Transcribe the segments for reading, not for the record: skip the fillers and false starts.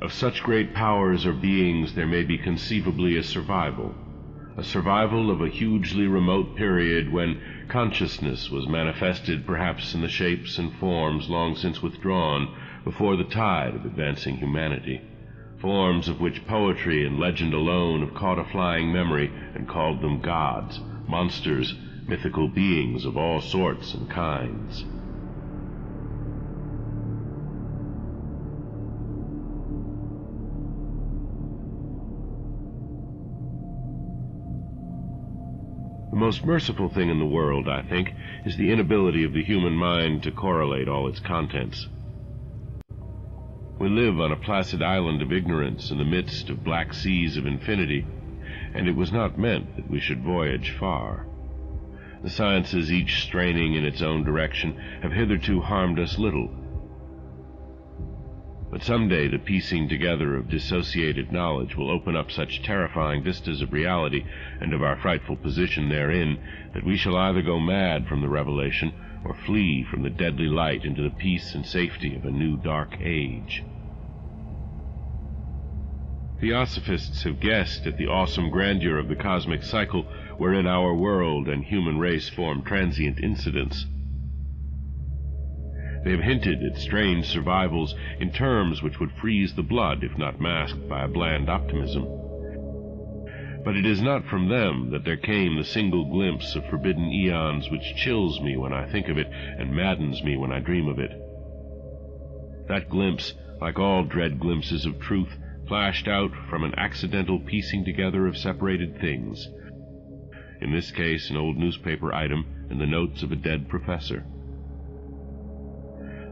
Of such great powers or beings there may be conceivably a survival of a hugely remote period when consciousness was manifested perhaps in the shapes and forms long since withdrawn before the tide of advancing humanity, forms of which poetry and legend alone have caught a flying memory and called them gods, monsters, mythical beings of all sorts and kinds. The most merciful thing in the world, I think, is the inability of the human mind to correlate all its contents. We live on a placid island of ignorance in the midst of black seas of infinity, and it was not meant that we should voyage far. The sciences, each straining in its own direction, have hitherto harmed us little. But someday the piecing together of dissociated knowledge will open up such terrifying vistas of reality and of our frightful position therein that we shall either go mad from the revelation or flee from the deadly light into the peace and safety of a new dark age. Theosophists have guessed at the awesome grandeur of the cosmic cycle wherein our world and human race form transient incidents. They have hinted at strange survivals in terms which would freeze the blood if not masked by a bland optimism. But it is not from them that there came the single glimpse of forbidden eons which chills me when I think of it and maddens me when I dream of it. That glimpse, like all dread glimpses of truth, flashed out from an accidental piecing together of separated things. In this case, an old newspaper item and the notes of a dead professor.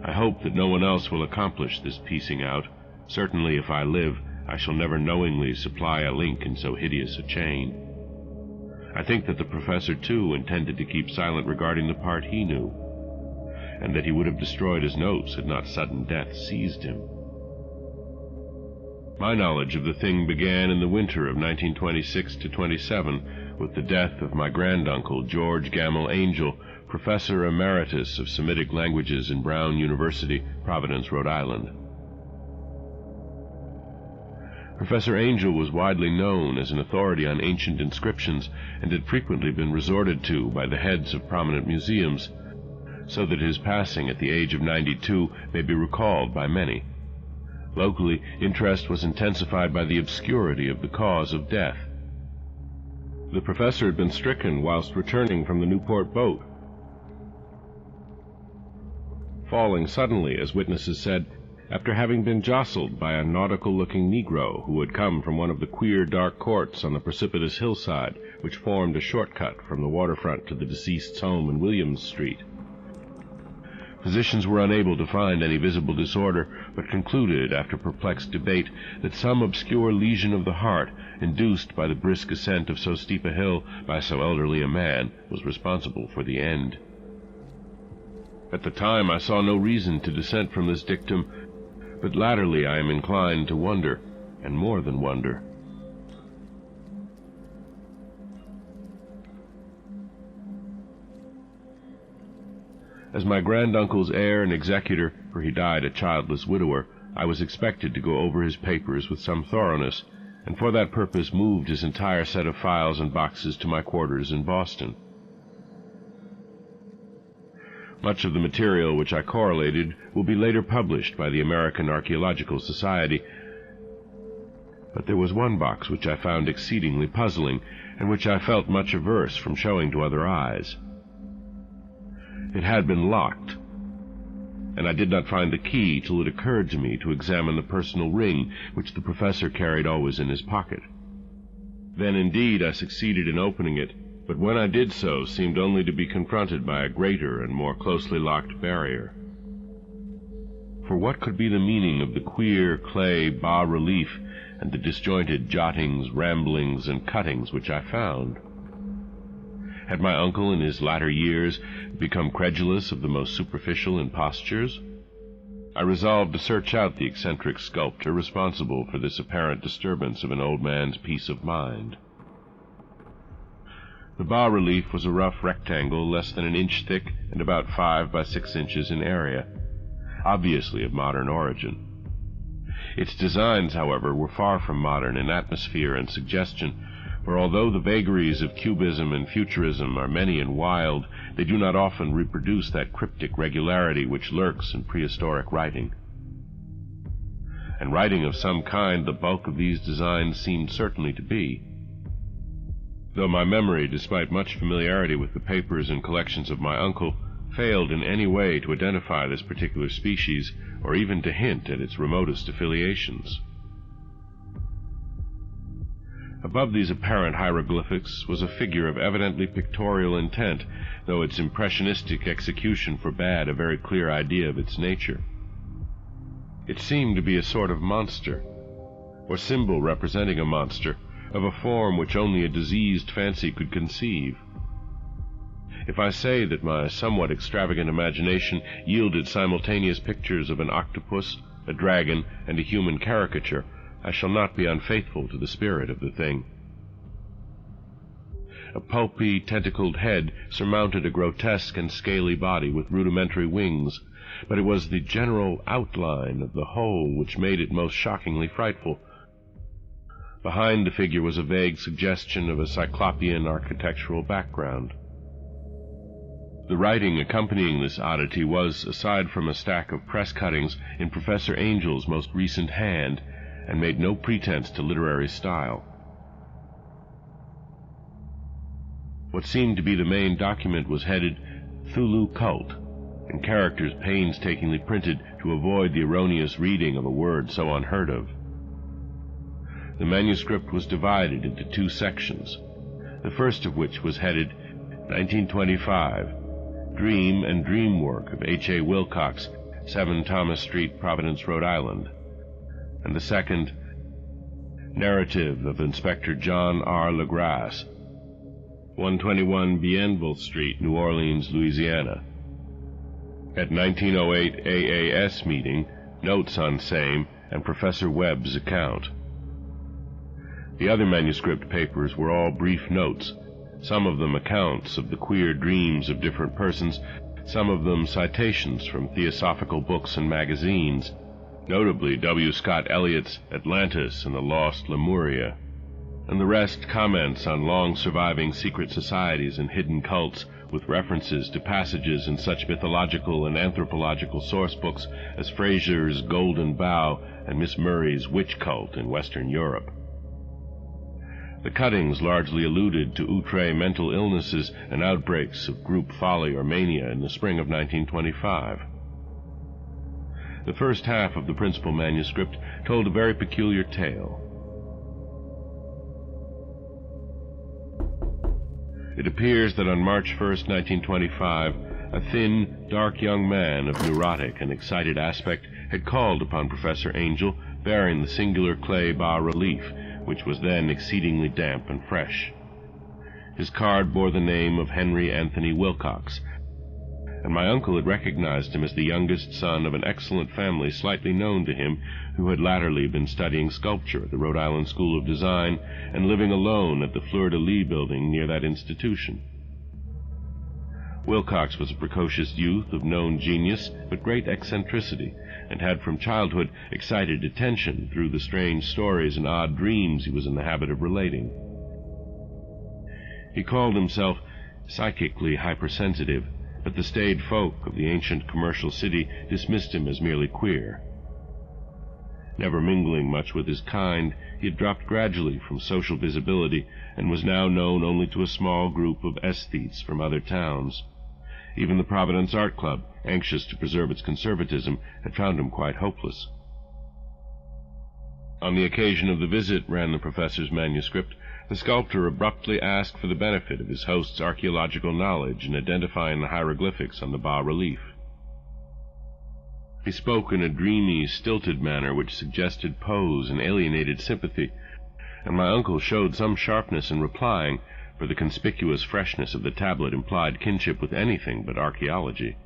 I hope that no one else will accomplish this piecing out. Certainly, if I live, I shall never knowingly supply a link in so hideous a chain. I think that the professor, too, intended to keep silent regarding the part he knew, and that he would have destroyed his notes had not sudden death seized him. My knowledge of the thing began in the winter of 1926-27 with the death of my granduncle, George Gamble Angel, Professor Emeritus of Semitic Languages in Brown University, Providence, Rhode Island. Professor Angel was widely known as an authority on ancient inscriptions and had frequently been resorted to by the heads of prominent museums, so that his passing at the age of 92 may be recalled by many. Locally, interest was intensified by the obscurity of the cause of death. The professor had been stricken whilst returning from the Newport boat, falling suddenly, as witnesses said, after having been jostled by a nautical-looking Negro who had come from one of the queer dark courts on the precipitous hillside which formed a shortcut from the waterfront to the deceased's home in Williams Street. Physicians were unable to find any visible disorder, but concluded, after perplexed debate, that some obscure lesion of the heart, induced by the brisk ascent of so steep a hill by so elderly a man, was responsible for the end. At the time I saw no reason to dissent from this dictum, but latterly I am inclined to wonder, and more than wonder. As my granduncle's heir and executor, for he died a childless widower, I was expected to go over his papers with some thoroughness, and for that purpose moved his entire set of files and boxes to my quarters in Boston. Much of the material which I correlated will be later published by the American Archaeological Society, but there was one box which I found exceedingly puzzling, and which I felt much averse from showing to other eyes. It had been locked, and I did not find the key till it occurred to me to examine the personal ring which the professor carried always in his pocket. Then indeed I succeeded in opening it, but when I did so seemed only to be confronted by a greater and more closely locked barrier. For what could be the meaning of the queer clay bas-relief and the disjointed jottings, ramblings, and cuttings which I found? Had my uncle in his latter years become credulous of the most superficial impostures? I resolved to search out the eccentric sculptor responsible for this apparent disturbance of an old man's peace of mind. The bas-relief was a rough rectangle less than an inch thick and about 5 by 6 inches in area, obviously of modern origin. Its designs, however, were far from modern in atmosphere and suggestion, for although the vagaries of cubism and futurism are many and wild, they do not often reproduce that cryptic regularity which lurks in prehistoric writing. And writing of some kind the bulk of these designs seemed certainly to be. Though my memory, despite much familiarity with the papers and collections of my uncle, failed in any way to identify this particular species, or even to hint at its remotest affiliations. Above these apparent hieroglyphics was a figure of evidently pictorial intent, though its impressionistic execution forbade a very clear idea of its nature. It seemed to be a sort of monster, or symbol representing a monster, of a form which only a diseased fancy could conceive. If I say that my somewhat extravagant imagination yielded simultaneous pictures of an octopus, a dragon, and a human caricature, I shall not be unfaithful to the spirit of the thing. A pulpy, tentacled head surmounted a grotesque and scaly body with rudimentary wings, but it was the general outline of the whole which made it most shockingly frightful. Behind the figure was a vague suggestion of a cyclopean architectural background. The writing accompanying this oddity was, aside from a stack of press cuttings, in Professor Angel's most recent hand, and made no pretense to literary style. What seemed to be the main document was headed Cthulhu Cult, in characters painstakingly printed to avoid the erroneous reading of a word so unheard of. The manuscript was divided into two sections, the first of which was headed 1925, Dream and Dream Work of H.A. Wilcox, 7 Thomas Street, Providence, Rhode Island, and the second, Narrative of Inspector John R. LaGrasse, 121 Bienville Street, New Orleans, Louisiana. At 1908 AAS meeting, notes on same, and Professor Webb's account. The other manuscript papers were all brief notes, some of them accounts of the queer dreams of different persons, some of them citations from theosophical books and magazines, notably W. Scott Eliot's Atlantis and the Lost Lemuria, and the rest comments on long-surviving secret societies and hidden cults, with references to passages in such mythological and anthropological source books as Fraser's Golden Bough and Miss Murray's Witch Cult in Western Europe. The cuttings largely alluded to outre mental illnesses and outbreaks of group folly or mania in the spring of 1925. The first half of the principal manuscript told a very peculiar tale. It appears that on March 1st, 1925, a thin, dark young man of neurotic and excited aspect had called upon Professor Angel, bearing the singular clay bas-relief, which was then exceedingly damp and fresh. His card bore the name of Henry Anthony Wilcox, and my uncle had recognized him as the youngest son of an excellent family slightly known to him, who had latterly been studying sculpture at the Rhode Island School of Design and living alone at the Fleur-de-Lis building near that institution. Wilcox was a precocious youth of known genius but great eccentricity, and had from childhood excited attention through the strange stories and odd dreams he was in the habit of relating. He called himself psychically hypersensitive, but the staid folk of the ancient commercial city dismissed him as merely queer. Never mingling much with his kind, he had dropped gradually from social visibility and was now known only to a small group of aesthetes from other towns. Even the Providence Art Club, anxious to preserve its conservatism, had found him quite hopeless. On the occasion of the visit, ran the professor's manuscript, the sculptor abruptly asked for the benefit of his host's archaeological knowledge in identifying the hieroglyphics on the bas-relief. He spoke in a dreamy, stilted manner which suggested pose and alienated sympathy, and my uncle showed some sharpness in replying, for the conspicuous freshness of the tablet implied kinship with anything but archaeology.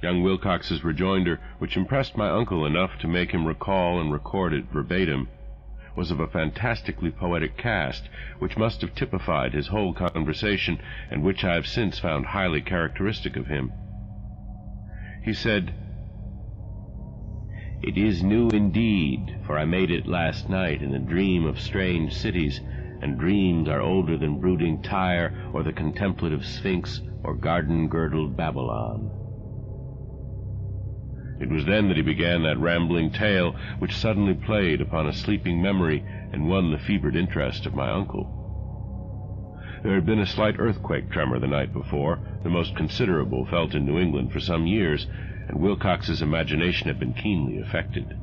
Young Wilcox's rejoinder, which impressed my uncle enough to make him recall and record it verbatim, was of a fantastically poetic cast, which must have typified his whole conversation, and which I have since found highly characteristic of him. He said, "It is new indeed, for I made it last night in a dream of strange cities, and dreams are older than brooding Tyre or the contemplative Sphinx or garden-girdled Babylon." It was then that he began that rambling tale which suddenly played upon a sleeping memory and won the fevered interest of my uncle. There had been a slight earthquake tremor the night before, the most considerable felt in New England for some years, and Wilcox's imagination had been keenly affected.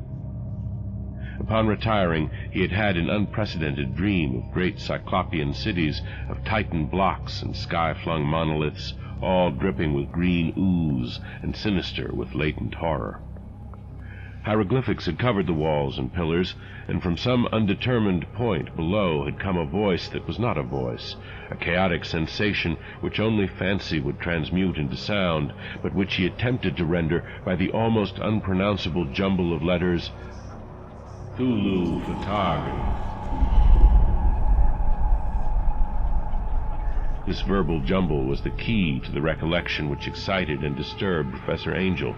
Upon retiring, he had had an unprecedented dream of great cyclopean cities, of Titan blocks and sky-flung monoliths, all dripping with green ooze and sinister with latent horror. Hieroglyphics had covered the walls and pillars, and from some undetermined point below had come a voice that was not a voice, a chaotic sensation which only fancy would transmute into sound, but which he attempted to render by the almost unpronounceable jumble of letters, Cthulhu Photography. This verbal jumble was the key to the recollection which excited and disturbed Professor Angel.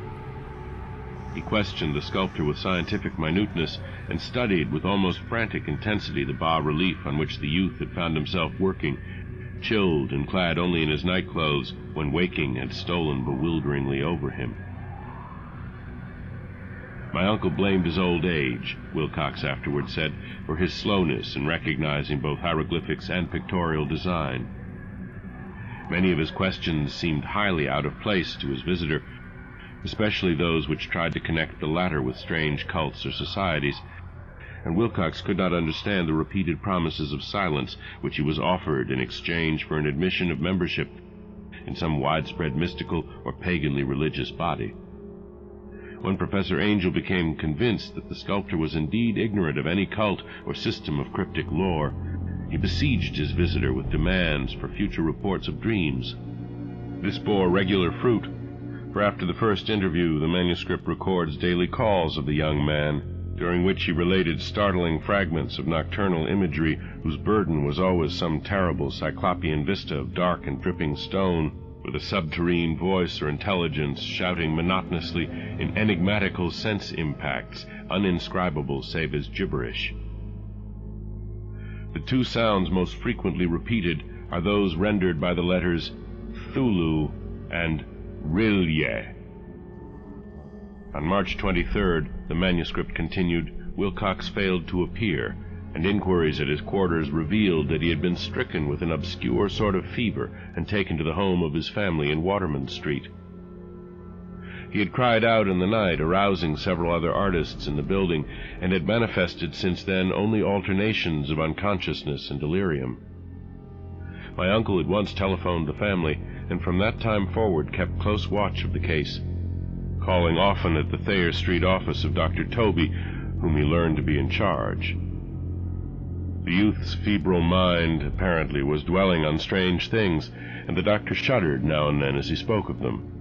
He questioned the sculptor with scientific minuteness and studied with almost frantic intensity the bas-relief on which the youth had found himself working, chilled and clad only in his nightclothes when waking had stolen bewilderingly over him. My uncle blamed his old age, Wilcox afterward said, for his slowness in recognizing both hieroglyphics and pictorial design. Many of his questions seemed highly out of place to his visitor, especially those which tried to connect the latter with strange cults or societies, and Wilcox could not understand the repeated promises of silence which he was offered in exchange for an admission of membership in some widespread mystical or paganly religious body. When Professor Angel became convinced that the sculptor was indeed ignorant of any cult or system of cryptic lore, he besieged his visitor with demands for future reports of dreams. This bore regular fruit, for after the first interview the manuscript records daily calls of the young man, during which he related startling fragments of nocturnal imagery whose burden was always some terrible cyclopean vista of dark and dripping stone, with a subterrene voice or intelligence shouting monotonously in enigmatical sense impacts, uninscribable save as gibberish. The two sounds most frequently repeated are those rendered by the letters Cthulhu and Rilye. On March 23rd, the manuscript continued, Wilcox failed to appear, and inquiries at his quarters revealed that he had been stricken with an obscure sort of fever and taken to the home of his family in Waterman Street. He had cried out in the night, arousing several other artists in the building, and had manifested since then only alternations of unconsciousness and delirium. My uncle had once telephoned the family, and from that time forward kept close watch of the case, calling often at the Thayer Street office of Dr. Toby, whom he learned to be in charge. The youth's febrile mind, apparently, was dwelling on strange things, and the doctor shuddered now and then as he spoke of them.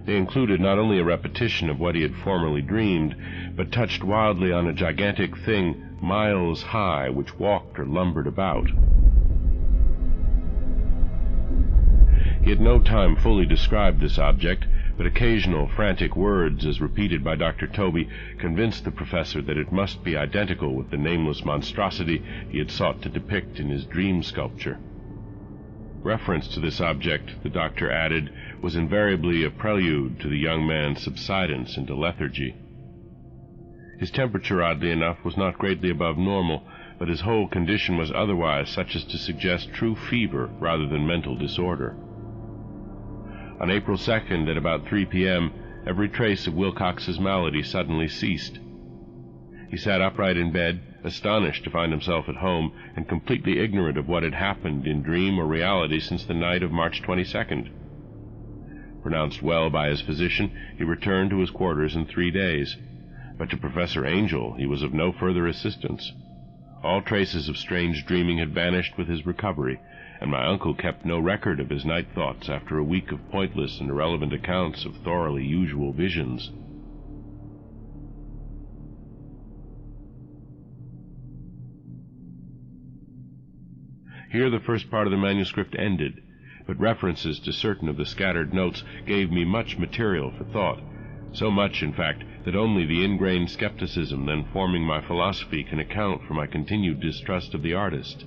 They included not only a repetition of what he had formerly dreamed, but touched wildly on a gigantic thing miles high which walked or lumbered about. He had no time fully described this object, but occasional frantic words, as repeated by Dr. Toby, convinced the professor that it must be identical with the nameless monstrosity he had sought to depict in his dream sculpture. Reference to this object, the doctor added, was invariably a prelude to the young man's subsidence into lethargy. His temperature, oddly enough, was not greatly above normal, but his whole condition was otherwise such as to suggest true fever rather than mental disorder. On April 2nd, at about 3 p.m., every trace of Wilcox's malady suddenly ceased. He sat upright in bed, astonished to find himself at home, and completely ignorant of what had happened in dream or reality since the night of March 22nd. Pronounced well by his physician, he returned to his quarters in 3 days, but to Professor Angel he was of no further assistance. All traces of strange dreaming had vanished with his recovery, and my uncle kept no record of his night thoughts after a week of pointless and irrelevant accounts of thoroughly usual visions. Here the first part of the manuscript ended, but references to certain of the scattered notes gave me much material for thought, So much, in fact, that only the ingrained skepticism then forming my philosophy can account for my continued distrust of the artist.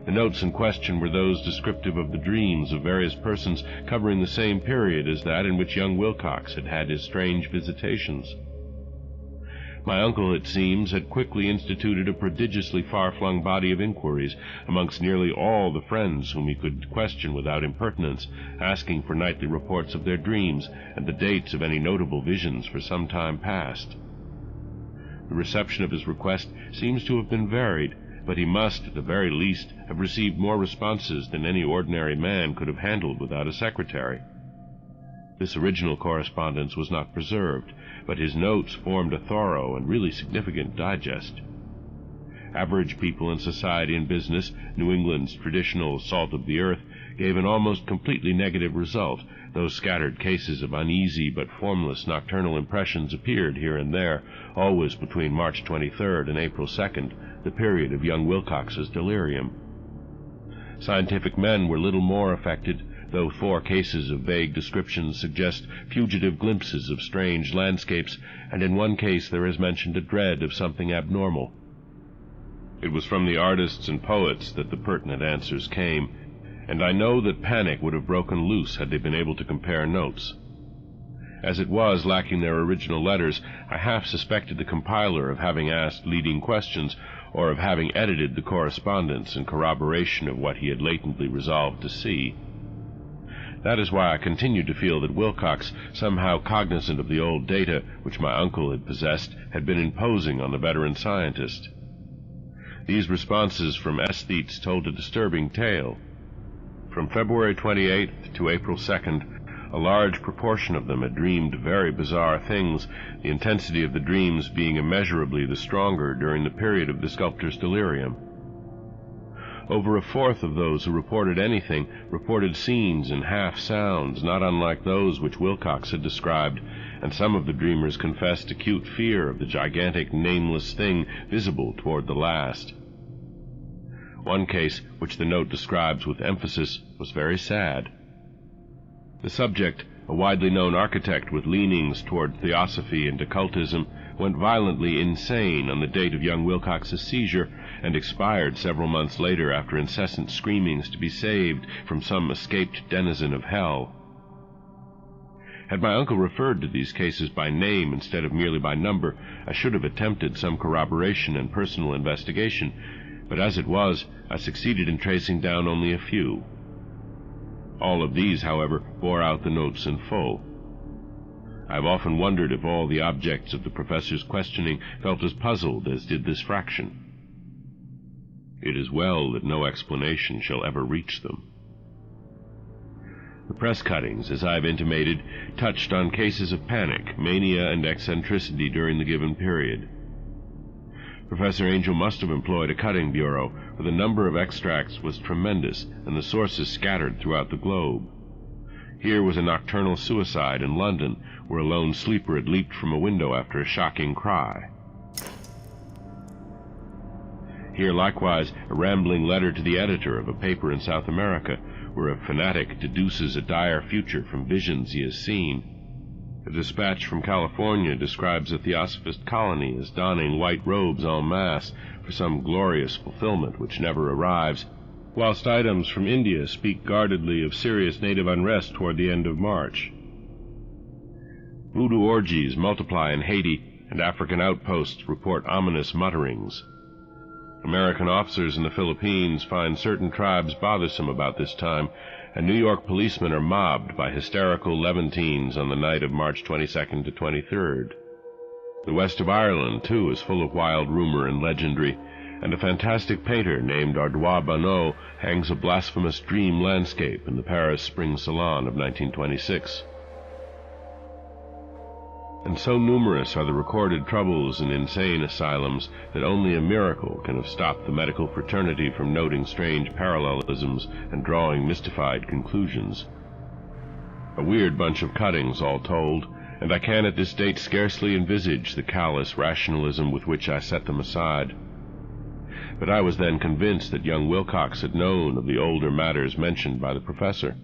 The notes in question were those descriptive of the dreams of various persons covering the same period as that in which young Wilcox had had his strange visitations. My uncle, it seems, had quickly instituted a prodigiously far-flung body of inquiries amongst nearly all the friends whom he could question without impertinence, asking for nightly reports of their dreams and the dates of any notable visions for some time past. The reception of his request seems to have been varied, but he must, at the very least, have received more responses than any ordinary man could have handled without a secretary. This original correspondence was not preserved, but his notes formed a thorough and really significant digest. Average people in society and business, New England's traditional salt of the earth, gave an almost completely negative result, though scattered cases of uneasy but formless nocturnal impressions appeared here and there, always between March 23rd and April 2nd, the period of young Wilcox's delirium. Scientific men were little more affected, though 4 cases of vague descriptions suggest fugitive glimpses of strange landscapes, and in one case there is mentioned a dread of something abnormal. It was from the artists and poets that the pertinent answers came, and I know that panic would have broken loose had they been able to compare notes. As it was, lacking their original letters, I half suspected the compiler of having asked leading questions, or of having edited the correspondence in corroboration of what he had latently resolved to see. That is why I continued to feel that Wilcox, somehow cognizant of the old data which my uncle had possessed, had been imposing on the veteran scientist. These responses from aesthetes told a disturbing tale. From February 28th to April 2nd, a large proportion of them had dreamed very bizarre things, the intensity of the dreams being immeasurably the stronger during the period of the sculptor's delirium. Over a fourth of those who reported anything reported scenes and half-sounds not unlike those which Wilcox had described, and some of the dreamers confessed acute fear of the gigantic nameless thing visible toward the last. One case, which the note describes with emphasis, was very sad. The subject, a widely known architect with leanings toward theosophy and occultism, went violently insane on the date of young Wilcox's seizure, and expired several months later after incessant screamings to be saved from some escaped denizen of hell. Had my uncle referred to these cases by name instead of merely by number, I should have attempted some corroboration and personal investigation, but as it was, I succeeded in tracing down only a few. All of these, however, bore out the notes in full. I have often wondered if all the objects of the professor's questioning felt as puzzled as did this fraction. It is well that no explanation shall ever reach them. The press cuttings, as I have intimated, touched on cases of panic, mania, and eccentricity during the given period. Professor Angel must have employed a cutting bureau, for the number of extracts was tremendous, and the sources scattered throughout the globe. Here was a nocturnal suicide in London, where a lone sleeper had leaped from a window after a shocking cry. Here, likewise, a rambling letter to the editor of a paper in South America, where a fanatic deduces a dire future from visions he has seen. A dispatch from California describes a theosophist colony as donning white robes en masse for some glorious fulfillment which never arrives, whilst items from India speak guardedly of serious native unrest toward the end of March. Voodoo orgies multiply in Haiti, and African outposts report ominous mutterings. American officers in the Philippines find certain tribes bothersome about this time, and New York policemen are mobbed by hysterical Levantines on the night of March 22nd to 23rd. The west of Ireland, too, is full of wild rumor and legendary, and a fantastic painter named Ardois Bonneau hangs a blasphemous dream landscape in the Paris Spring Salon of 1926. And so numerous are the recorded troubles in insane asylums that only a miracle can have stopped the medical fraternity from noting strange parallelisms and drawing mystified conclusions. A weird bunch of cuttings, all told, and I can at this date scarcely envisage the callous rationalism with which I set them aside. But I was then convinced that young Wilcox had known of the older matters mentioned by the professor.